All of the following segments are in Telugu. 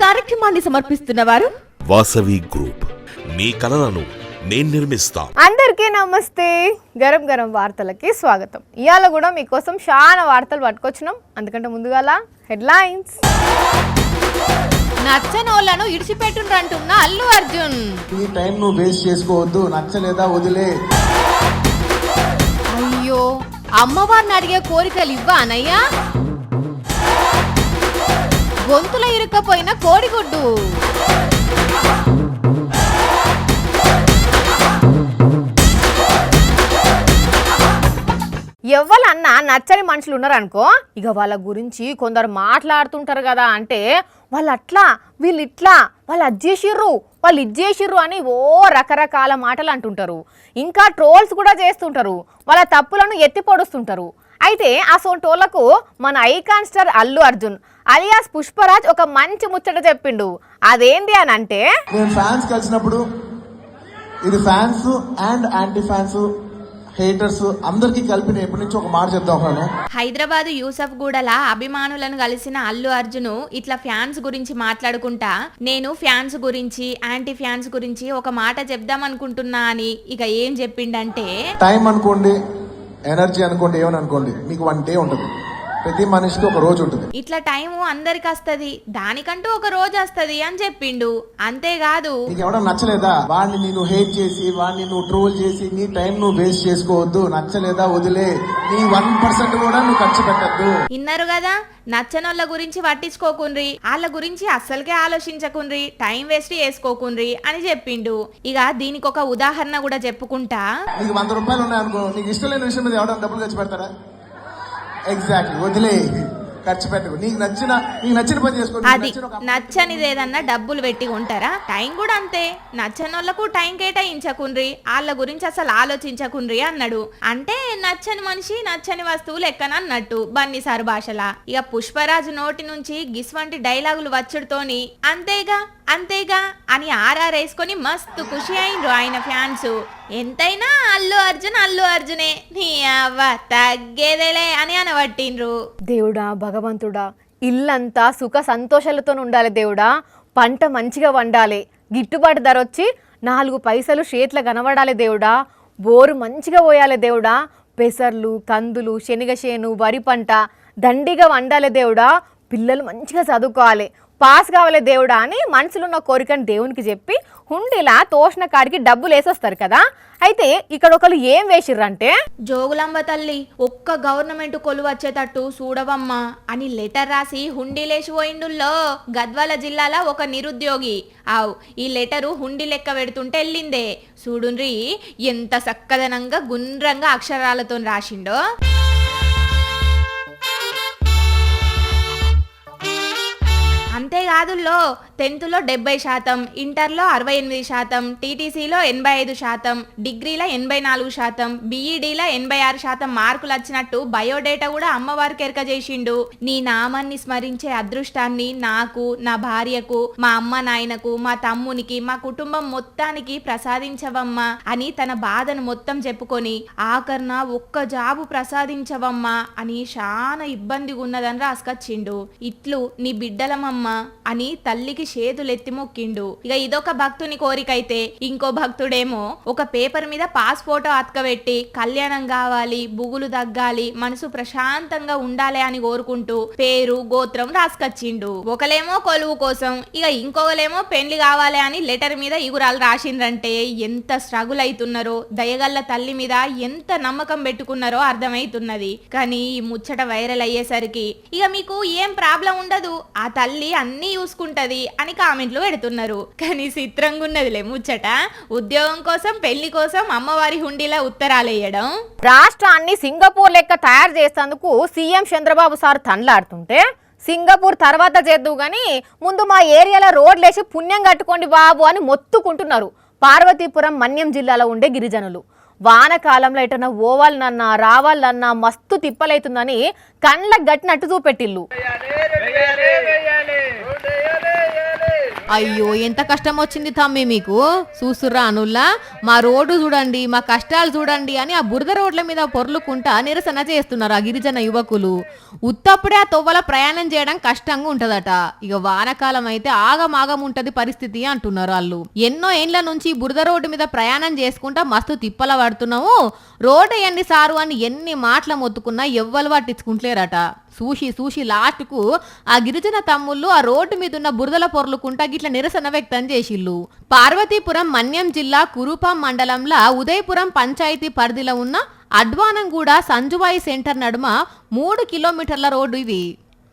కార్యక్రమాన్ని సమర్పిస్తున్న వారు వాసవి గ్రూప్. మీ కలలను నేను నిర్మిస్తా. అందరికీ నమస్తే. గరం గరం వార్తలకి స్వాగతం. ఇవాళ కూడా మీకోసం చాలా వార్తలు పట్టుకొచ్చినాం. అందుకంటే ముందుగాల హెడ్లైన్స్. నచ్చనోళ్లను ఇడిచిపెట్టుండ్రంటున్న అల్లు అర్జున్. ఈ టైం నువ్వు వేస్ట్ చేసుకోవద్దు, నచ్చలేదా వదిలే. అయ్యో, అమ్మవారిని అడిగే కోరికలు ఇవ్వా అనయ్యా. గొంతుల ఇరుక్కపోయిన కోడిగుడ్డు. ఎవ్వలన్నా నచ్చని మనుషులు ఉన్నారనుకో, ఇక వాళ్ళ గురించి కొందరు మాట్లాడుతుంటారు కదా. అంటే వాళ్ళు అట్లా, వీళ్ళు ఇట్లా, వాళ్ళు అది చేసిర్రు, వాళ్ళు ఇది చేసిర్రు అని ఓ రకరకాల మాటలు అంటుంటారు. ఇంకా ట్రోల్స్ కూడా చేస్తుంటారు, వాళ్ళ తప్పులను ఎత్తి పొడుస్తుంటారు. అయితే ఆ సోంటోళ్లకు మన icon star Allu Arjun alias Pushparaj ఒక మంచి ముచ్చట చెప్పిండు. అదేంటి అని అంటే, నేను ఫ్యాన్స్ కలిసినప్పుడు ఇది fans and anti fans haters అందరికి కలిపి నేను ఎప్పటి నుంచి ఒక మాట చెప్తాను. హైదరాబాద్ యూసఫ్ గూడల అభిమానులను కలిసిన అల్లు అర్జున్ ఇట్లా ఫ్యాన్స్ గురించి మాట్లాడుకుంటా, నేను ఫ్యాన్స్ గురించి యాంటీ ఫ్యాన్స్ గురించి ఒక మాట చెప్దాం అనుకుంటున్నా అని ఇక ఏం చెప్పిండంటే, టైం అనుకోండి, ఎనర్జీ అనుకోండి, ఏమని అనుకోండి, మీకు 1 డే ఉంటుంది. ప్రతి మనిషికి ఒక రోజు ఉంటుంది. ఇట్లా టైం అందరికి వస్తది, దానికంటూ ఒక రోజు వస్తది అని చెప్పిండు. అంతేకాదు, నీకు ఎవడో నచ్చలేదా వాడిని నేను హేట్ చేసి, వాడిని నువ్వు ట్రోల్ చేసి నీ టైం నువ్వు వేస్ట్ చేసుకోవద్దు, నచ్చలేదా వదిలే. నీ 1% కూడా నువ్వు ఖర్చు పెట్టద్దు. ఇన్నారు కదా, నచ్చనోళ్ళ గురించి పట్టించుకోకుండ్రి, వాళ్ళ గురించి అస్సలకే ఆలోచించకుండ్రి, టైం వేస్ట్ చేసుకోకుండ్రి అని చెప్పిండు. ఇక దీనికి ఒక ఉదాహరణ కూడా చెప్పుకుంటా. నీకు 100 రూపాయలు ఉన్నాయనుకో, నీకు ఇష్టం లేని విషయం మీద ఎవడన్నా డబ్బులు ఖర్చు పెడతారా? ఎగ్జాక్ట్లీ, వదిలే, ఖర్చు పెట్టకు. నీకు నచ్చిన పని చేసుకో. అది నచ్చనిది ఏదన్నా డబ్బులు పెట్టి ఉంటారా? టైం కూడా అంతే, నచ్చనోళ్లకు టైం కేటాయించకుండ్రి, వాళ్ళ గురించి అసలు ఆలోచించకుండ్రి అన్నాడు. అంటే నచ్చని మనిషి నచ్చని వస్తువు లెక్కన అన్నట్టు బన్నీసారు భాషలా. ఇక పుష్పరాజు నోటి నుంచి గిస్వంటి డైలాగులు వచ్చుడుతోని అంతేగా అంతేగా అని ఆర్ఆర్వేసుకొని మస్తు ఖుషి అయిండ్రు ఆయన ఫ్యాన్స్. ఎంతైనా అల్లు అర్జునే, నీ అవ్వ తగ్గేదేలే అని అనబట్టిండ్రు. దేవుడా భగవంతుడా, ఇల్లంతా సుఖ సంతోషాలతో ఉండాలి దేవుడా. పంట మంచిగా వండాలి, గిట్టుబాటు ధర వచ్చి 4 పైసలు చేతిలో కనబడాలి దేవుడా. బోరు మంచిగా పోయాలి దేవుడా. పెసర్లు, కందులు, శనగ చేను, వరి పంట దండిగా వండాలి దేవుడా. పిల్లలు మంచిగా చదువుకోవాలి, పాస్ కావాలి దేవుడా అని మనసులున్న కోరికను దేవునికి చెప్పి హుండీలా తోషణ కాడికి డబ్బులు వేసొస్తారు కదా. అయితే ఇక్కడ ఒకరు ఏం వేసిర్రంటే, జోగులాంబ తల్లి ఒక్క గవర్నమెంట్ కొలు వచ్చేటట్టు చూడవమ్మా అని లెటర్ రాసి హుండీలేసి పోయిండుల్లో గద్వాల జిల్లాలో ఒక నిరుద్యోగి. ఈ లెటరు హుండీ లెక్క పెడుతుంటే వెళ్ళిందే. చూడుండ్రి ఎంత చక్కదనంగా గుండ్రంగా అక్షరాలతో రాసిండో. అంతేకాదుల్లో 10th లో 70%, ఇంటర్లో 68%, టీటీసీలో 85%, డిగ్రీలో 84%, బీఈడీలో 86% మార్కులు వచ్చినట్టు బయోడేటా కూడా అమ్మవారికి ఎరక చేసిండు. నీ నామాన్ని స్మరించే అదృష్టాన్ని నాకు, నా భార్యకు, మా అమ్మ నాయనకు, మా తమ్మునికి, మా కుటుంబం మొత్తానికి ప్రసాదించవమ్మా అని తన బాధను మొత్తం చెప్పుకొని ఆఖర్న ఒక్క జాబు ప్రసాదించవమ్మా అని చాలా ఇబ్బందిగా ఉన్నదని రాసుకొచ్చిండు. ఇట్లు నీ బిడ్డలమమ్మ అని తల్లికి చేతులెత్తి మొక్కిండు. ఇక ఇదొక భక్తుని కోరికైతే, ఇంకో భక్తుడేమో ఒక పేపర్ మీద పాస్ ఫోటో అతకబెట్టి కళ్యాణం కావాలి, బుగులు తగ్గాలి, మనసు ప్రశాంతంగా ఉండాలి అని కోరుకుంటూ పేరు గోత్రం రాసుకొచ్చిండు. ఒకలేమో కొలువు కోసం, ఇక ఇంకొకలేమో పెళ్లి కావాలి అని లెటర్ మీద ఇగురాలు రాసిండ్రంటే ఎంత స్ట్రగుల్ అవుతున్నారో, దయగల్ల తల్లి మీద ఎంత నమ్మకం పెట్టుకున్నారో అర్థమైతున్నది. కానీ ఈ ముచ్చట వైరల్ అయ్యేసరికి ఇక మీకు ఏం ప్రాబ్లం ఉండదు, ఆ తల్లి అన్నీ చూసుకుంటది అని కామెంట్లు పెడుతున్నారు. కానీ చిత్రంగా ఉన్నదిలే ముచ్చట. ఉద్యోగం కోసం, పెళ్లి కోసం అమ్మవారి హుండీలా ఉత్తరాలు వేయడం. రాష్ట్రాన్ని సింగపూర్ లెక్క తయారు చేసేందుకు సీఎం చంద్రబాబు సార్ తండ్లాడుతుంటే, సింగపూర్ తర్వాత చేద్దు గాని ముందు మా ఏరియాలో రోడ్లేసి పుణ్యం కట్టుకోండి బాబు అని మొత్తుకుంటున్నారు పార్వతీపురం మన్యం జిల్లాలో ఉండే గిరిజనులు. వానకాలంలో ఎటన్నా ఓవాలనన్నా రావాలన్నా మస్తు తిప్పలైతుందని కండ్లకు గట్టినట్టు చూపెట్టిల్లు. అయ్యో ఎంత కష్టం వచ్చింది తమ్మి మీకు. చూస్తుర్రా అనుల్లా, మా రోడ్డు చూడండి, మా కష్టాలు చూడండి అని ఆ బురద రోడ్ల మీద పొర్లుకుంటా నిరసన చేస్తున్నారు ఆ గిరిజన యువకులు. ఉత్తప్పుడే ఆ తొవ్వల ప్రయాణం చేయడం కష్టంగా ఉంటదట. ఇక వానకాలం అయితే ఆగమాగం ఉంటది పరిస్థితి అంటున్నారు వాళ్ళు. ఎన్నో ఏండ్ల నుంచి బురద రోడ్డు మీద ప్రయాణం చేసుకుంటా మస్తు తిప్పల పడుతున్నాము, రోడ్డు ఎన్ని సారు అని ఎన్ని మాటలు మొత్తుకున్నా ఎవ్వరు పట్టించుకుంటలేరట. చూసి లాస్ట్కు ఆ గిరిజన తమ్ముళ్ళు ఆ రోడ్డు మీద ఉన్న బురదల పొర్లుకుంటా గిట్ల నిరసన వ్యక్తం చేసిళ్ళు. పార్వతీపురం మన్యం జిల్లా కురుపాం మండలంలో ఉదయపురం పంచాయతీ పరిధిలో ఉన్న అడ్వానంగూడ సంజువాయి సెంటర్ నడుమ 3 కిలోమీటర్ల రోడ్డు ఇది.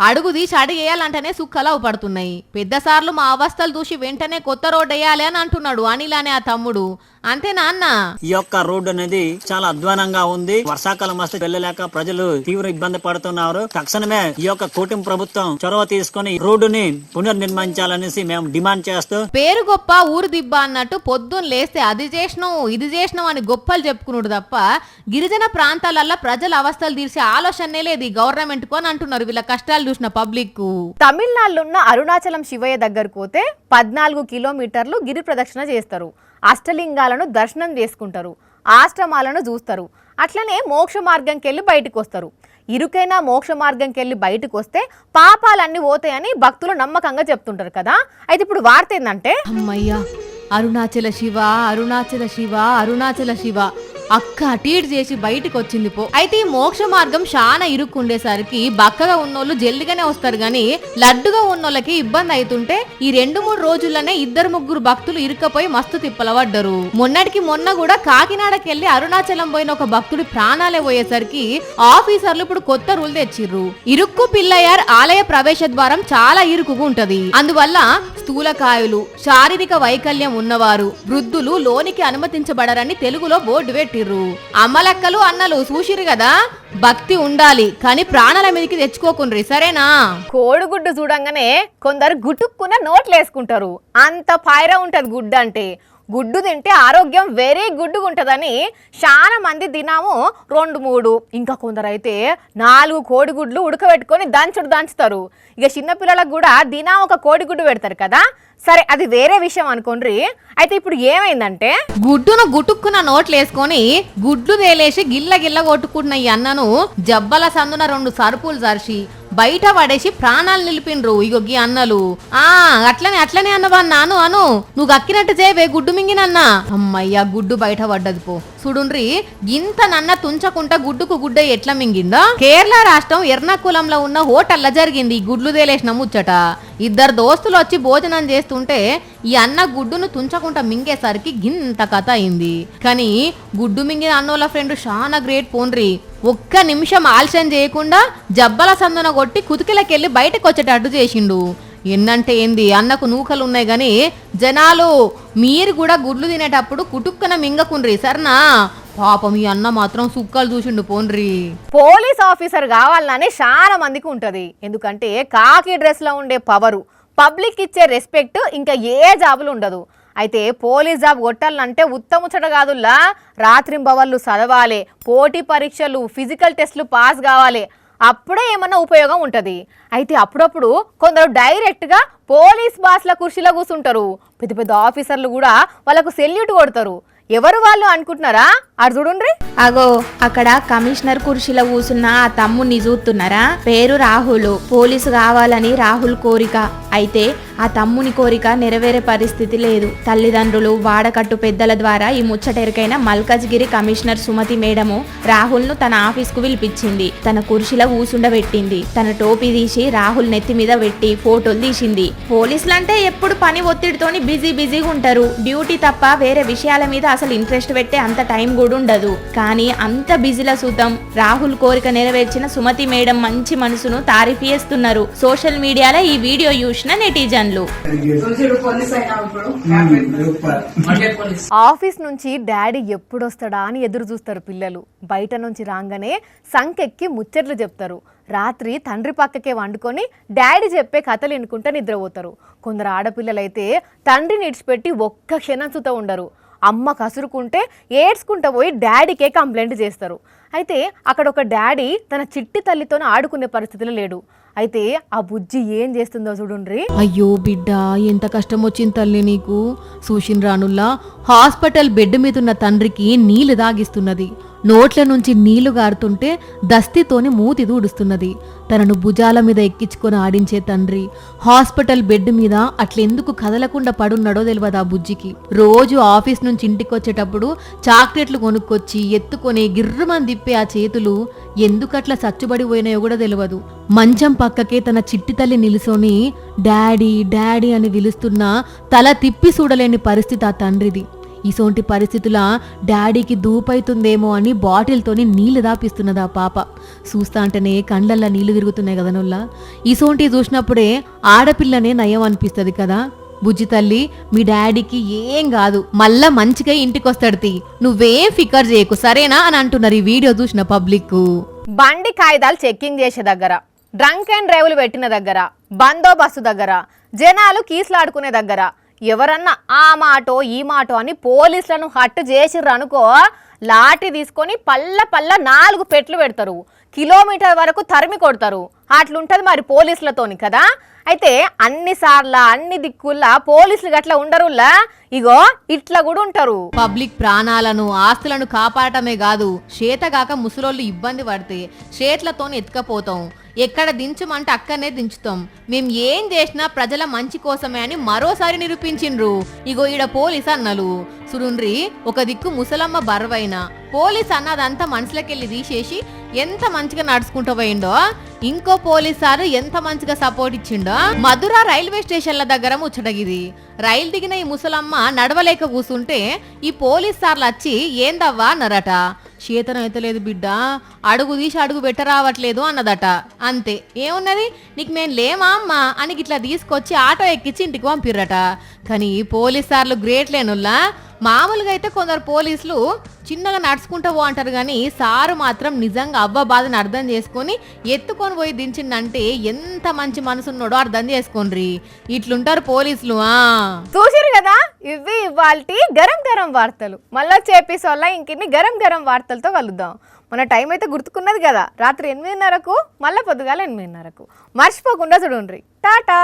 అడుగు తీసి అడిగేయాలంటేనే సుక్కలు పడుతున్నాయి. పెద్దసార్లు మా అవస్థలు చూసి వెంటనే కొత్త రోడ్డు వేయాలి అని అంటున్నాడు అనిల్ అనే ఆ తమ్ముడు. అంతేనా అన్న? ఈ యొక్క రోడ్డు అనేది చాలా అధ్వానంగా ఉంది. వర్షాకాలం వస్తే వెళ్ళలేక ప్రజలు తీవ్ర ఇబ్బంది పడుతున్నారు. తక్షణమే ఈ యొక్క కూటమి ప్రభుత్వం చొరవ తీసుకుని రోడ్డుని పునర్నిర్మించాలనేసి మేము డిమాండ్ చేస్తూ, పేరు గొప్ప ఊరు దిబ్బ అన్నట్టు పొద్దున్న లేస్తే అది చేసినాం ఇది చేసినాం అని గొప్పలు చెప్పుకున్నాడు తప్ప గిరిజన ప్రాంతాలల్లో ప్రజల అవస్థలు తీర్చే ఆలోచనే లేదు ఈ గవర్నమెంట్ కు అని అంటున్నారు వీళ్ళ కష్టాలు చూసిన పబ్లిక్. తమిళనాడులో ఉన్న అరుణాచలం శివయ్య దగ్గరకు పోతే 14 కిలోమీటర్లు గిరి ప్రదక్షిణ చేస్తారు. అష్టలింగాలను దర్శనం చేసుకుంటారు, ఆశ్రమాలను చూస్తారు. అట్లనే మోక్ష మార్గంకి వెళ్ళి బయటకు వస్తారు. ఇరుకైనా మోక్ష మార్గంకి వెళ్ళి బయటకు వస్తే పాపాలన్నీ పోతాయని భక్తులు నమ్మకంగా చెప్తుంటారు కదా. అయితే ఇప్పుడు వార్త ఏంటంటే, అమ్మయ్యా అరుణాచల శివ అరుణాచల శివ అరుణాచల శివ అక్క అటీట్ చేసి బయటకు వచ్చింది పో. అయితే ఈ మోక్ష మార్గం చాలా ఇరుక్కుండేసరికి బక్కగా ఉన్నోళ్ళు జల్దిగానే వస్తారు గాని లడ్డుగా ఉన్నోళ్ళకి ఇబ్బంది అవుతుంటే ఈ 2-3 రోజుల్లోనే 2-3 భక్తులు ఇరుక్కపోయి మస్తు తిప్పలబడ్డారు. మొన్నటికి మొన్న కూడా కాకినాడకి వెళ్లి అరుణాచలం పోయిన ఒక భక్తుడి ప్రాణాలే పోయేసరికి ఆఫీసర్లు ఇప్పుడు కొత్త రూల్ తెచ్చిర్రు. ఇరుక్కు పిల్లయ్యార్ ఆలయ ప్రవేశ ద్వారం చాలా ఇరుకుగా ఉంటది. అందువల్ల స్థూలకాయులు, శారీరక వైకల్యం ఉన్నవారు, వృద్ధులు లోనికి అనుమతించబడరని తెలుగులో బోర్డు పెట్టిర్రు. అమ్మలక్కలు అన్నలు చూసిరు కదా, భక్తి ఉండాలి కానీ ప్రాణాల మీదకి తెచ్చుకోకుండ్రి సరేనా. కోడిగుడ్డు చూడంగానే కొందరు గుట్టుక్కున్న నోట్లు వేసుకుంటారు. అంత పైరా ఉంటది గుడ్డు అంటే. గుడ్డు తింటే ఆరోగ్యం వెరీ గుడ్డుగా ఉంటుందని చాలా మంది దినాము 2-3, ఇంకా కొందరు అయితే 4 కోడిగుడ్లు ఉడకబెట్టుకొని దంచుతారు. ఇక చిన్నపిల్లలకు కూడా దినా ఒక కోడిగుడ్డు పెడతారు కదా. సరే అది వేరే విషయం అనుకోండి. అయితే ఇప్పుడు ఏమైందంటే, గుడ్డును గుట్టుక్కున్న నోట్లు వేసుకొని గుడ్లు తేలేసి గిల్ల కొట్టుకుంటున్న ఈ అన్నను జబ్బల సందున 2 సరుపులు జర్చి బయట పడేసి ప్రాణాలు నిలిపిండ్రు ఇగొగ్గి అన్నలు. అట్లనే అన్నవా నాను అను, నువ్వు అక్కినట్టు చేయవే గుడ్డు మింగినన్నా. అమ్మయ్యా గుడ్డు బయట పడ్డది పో. చూడుండ్రి గింత నన్న తుంచకుండా గుడ్డుకు గుడ్డ ఎట్లా మింగిందో. కేరళ రాష్ట్రం ఎర్నాకులంలో ఉన్న హోటల్లో జరిగింది ఈ గుడ్లు తేలేసిన ముచ్చట. 2 దోస్తులు వచ్చి భోజనం చేస్తుంటే ఈ అన్న గుడ్డును తుంచకుండా మింగేసరికి గింత కథ అయింది. కానీ గుడ్డు మింగిన అన్నోళ్ళ ఫ్రెండ్ చాలా గ్రేట్ పోన్రి. ఒక్క నిమిషం ఆలస్యం చేయకుండా జబ్బల సందున కొట్టి కుతికిలకెళ్ళి బయటకు వచ్చేటట్టు చేసిండు. ఎన్నంటే ఏంది, అన్నకు నూకలు ఉన్నాయి గాని జనాలు మీరు కూడా గుడ్లు తినేటప్పుడు కుటుక్కన మింగకుండ్రి సరేనా. పాపం ఈ అన్న మాత్రం సుక్కలు చూసిండు పోన్రి. పోలీస్ ఆఫీసర్ కావాలని చాలా మందికి ఉంటది. ఎందుకంటే కాకి డ్రెస్ లో ఉండే పవరు, పబ్లిక్ ఇచ్చే రెస్పెక్ట్ ఇంకా ఏ జాబులు ఉండదు. అయితే పోలీస్ జాబ్ కొట్టాలంటే ఉత్తముచ్చట కాదుల్లా, రాత్రింబవళ్ళు చదవాలి, పోటీ పరీక్షలు, ఫిజికల్ టెస్టులు పాస్ కావాలి, అప్పుడే ఏమన్నా ఉపయోగం ఉంటుంది. అయితే అప్పుడప్పుడు కొందరు డైరెక్ట్గా పోలీస్ బాస్ల కుర్చీలో కూర్చుంటారు. పెద్ద ఆఫీసర్లు కూడా వాళ్ళకు సెల్యూట్ కొడతారు. ఎవరు వాళ్ళు అనుకుంటున్నారా? అటు చూడండి. అగో అక్కడ కమిషనర్ కుర్చీలో కూసున్న ఆ తమ్ముని చూస్తున్నారా? పేరు రాహుల్. పోలీసు కావాలని రాహుల్ కోరిక. అయితే ఆ తమ్ముని కోరిక నెరవేరే పరిస్థితి లేదు. తల్లిదండ్రులు, వాడకట్టు పెద్దల ద్వారా ఈ ముచ్చటెరికైన మల్కజ్గిరి కమిషనర్ సుమతి మేడము రాహుల్ ను తన ఆఫీస్ కు పిలిపించింది. తన కుర్చీలో కూసుండబెట్టింది. తన టోపీ తీసి రాహుల్ నెత్తి మీద పెట్టి ఫోటోలు తీసింది. పోలీసులంటే ఎప్పుడు పని ఒత్తిడితోని బిజీగా ఉంటారు. డ్యూటీ తప్ప వేరే విషయాల మీద అసలు ఇంట్రెస్ట్ పెట్టే అంత టైం కూడా ఉండదు. కానీ అంత బిజీల సూతం రాహుల్ కోరిక నెరవేర్చిన సుమతి మేడం మంచి మనసును తారీఫ్ చేస్తున్నారు. సోషల్ మీడియాలో ఈ వీడియో చూసిన నెటిజన్లు. ఆఫీస్ నుంచి డాడీ ఎప్పుడు వస్తాడా అని ఎదురు చూస్తారు పిల్లలు. బయట నుంచి రాగానే సంకెక్కి ముచ్చట్లు చెప్తారు. రాత్రి తండ్రి పక్కకే వండుకొని డాడీ చెప్పే కథలు వినుకుంటా నిద్రపోతారు. కొందరు ఆడపిల్లలైతే తండ్రిని ఇడిచిపెట్టి ఒక్క క్షణం సుత ఉండరు. అమ్మ కసురుకుంటే ఏడ్చుకుంటూ పోయి డాడీకే కంప్లైంట్ చేస్తారు. అయితే అక్కడ ఒక డాడీ తన చిట్టి తల్లితో ఆడుకునే పరిస్థితిలో లేడు. అయితే ఆ బుజ్జి ఏం చేస్తుందో చూడుండ్రి. అయ్యో బిడ్డ ఎంత కష్టం వచ్చింది తల్లి నీకు. సూషన్ రానుల్లా హాస్పిటల్ బెడ్ మీద ఉన్న తండ్రికి నీళ్లు దాగిస్తున్నది. నోట్ల నుంచి నీళ్లు గారుతుంటే దస్తితోని మూతి దూడుస్తున్నది. తనను భుజాల మీద ఎక్కించుకొని ఆడించే తండ్రి హాస్పిటల్ బెడ్ మీద అట్లెందుకు కదలకుండా పడున్నాడో తెలియదు ఆ బుజ్జికి. రోజు ఆఫీస్ నుంచి ఇంటికి వచ్చేటప్పుడు చాక్లెట్లు కొనుక్కొచ్చి ఎత్తుకొని గిర్రమని తిప్పే ఆ చేతులు ఎందుకట్లా సచ్చుబడిపోయినాయో కూడా తెలియదు. మంచం పక్కకే తన చిట్టి తల్లి నిలుసొని డాడీ డాడీ అని పిలుస్తున్నా తల తిప్పి చూడలేని పరిస్థితి ఆ తండ్రిది. ఇసోంటి పరిస్థితుల డాడీకి దూపైతుందేమో అని బాటిల్తోని నీళ్లు దాపిస్తున్నది ఆ పాప. చూస్తా అంటేనే కండ్లల్లా నీళ్లు తిరుగుతున్నాయి కదా నొల్లా. ఇసోంటి చూసినప్పుడే ఆడపిల్లనే నయం అనిపిస్తుంది కదా. బుజ్జి తల్లి మీ డాడీకి ఏం కాదు, మళ్ళా మంచిగా ఇంటికొస్తాడు, నువ్వేం ఫికర్ చేయకు సరేనా అని అంటున్నారు ఈ వీడియో చూసిన పబ్లిక్. బండి కాయిదాలు చెక్కింగ్ చేసే దగ్గర, డ్రంక్ అండ్ డ్రైవ్లు పెట్టిన దగ్గర, బందోబస్తు దగ్గర, జనాలు కీసులాడుకునే దగ్గర ఎవరన్నా ఆ మాటో ఈ మాటో అని పోలీసులను హట్టు చేసిర్రు అనుకో, లాఠీ తీసుకొని పల్ల 4 పెట్లు పెడతారు, కిలోమీటర్ వరకు తరిమి కొడతారు. అట్లుంటది మరి పోలీసులతోని కదా. అయితే అన్నిసార్ల అన్ని దిక్కుల్లా పోలీసులు గట్లా ఉండరుల్లా, ఇగో ఇట్లా కూడా ఉంటారు. పబ్లిక్ ప్రాణాలను ఆస్తులను కాపాడటమే కాదు, చేతగాక ముసలోళ్ళు ఇబ్బంది పడితే చేతులతోని ఎత్తుకపోతాం. ఎక్కడ దించమంటే అక్కడనే దించుతాం. మేం ఏం చేసినా ప్రజల మంచి కోసమే అని మరోసారి నిరూపించిండ్రు ఇగో ఈడ పోలీస్ అన్నలు. చూడుండ్రి, ఒక దిక్కు ముసలమ్మ బర్వైన పోలీస్ అన్నదంతా మనసులకెళ్ళి తీసేసి ఎంత మంచిగా నడుచుకుంటూ పోయిండో, ఇంకో పోలీస్ సారు ఎంత మంచిగా సపోర్ట్ ఇచ్చిండో. మధుర రైల్వే స్టేషన్ల దగ్గర ముచ్చటగిది. రైలు దిగిన ఈ ముసలమ్మ నడవలేక కూసుంటే ఈ పోలీస్ సార్లు వచ్చి ఏందవ్వా అన్నారట. చేతనం అయితే లేదు బిడ్డ, అడుగు తీసి అడుగు పెట్టరావట్లేదు అన్నదట. అంతే, ఏమున్నది నీకు మేము లేమా అమ్మా అని ఇట్లా తీసుకొచ్చి ఆటో ఎక్కించి ఇంటికి పంపిర్రట. కానీ పోలీస్ సార్లు గ్రేట్ లేనుల్లా. మామూలుగా అయితే కొందరు పోలీసులు చిన్నగా నడుచుకుంటూ పో అంటారు, కానీ సారు మాత్రం నిజంగా అవ్వ బాధను అర్థం చేసుకొని ఎత్తుకొని పోయి దించిందంటే ఎంత మంచి మనసున్నోడో అర్థం చేసుకోండి. ఇట్లుంటారు పోలీసులు. చూసిరు కదా, ఇవి ఇవాల్టి గరం గరం వార్తలు. మళ్ళీ వచ్చే ఎపిసోడ్లో ఇంకిన్ని గరం గరం వార్తలతో కలుద్దాం. మన టైం అయితే గుర్తుకున్నది కదా, రాత్రి 8:30కు మళ్ళీ పొద్దుగాల 8:30కు. మర్చిపోకుండా చూడండి. టాటా.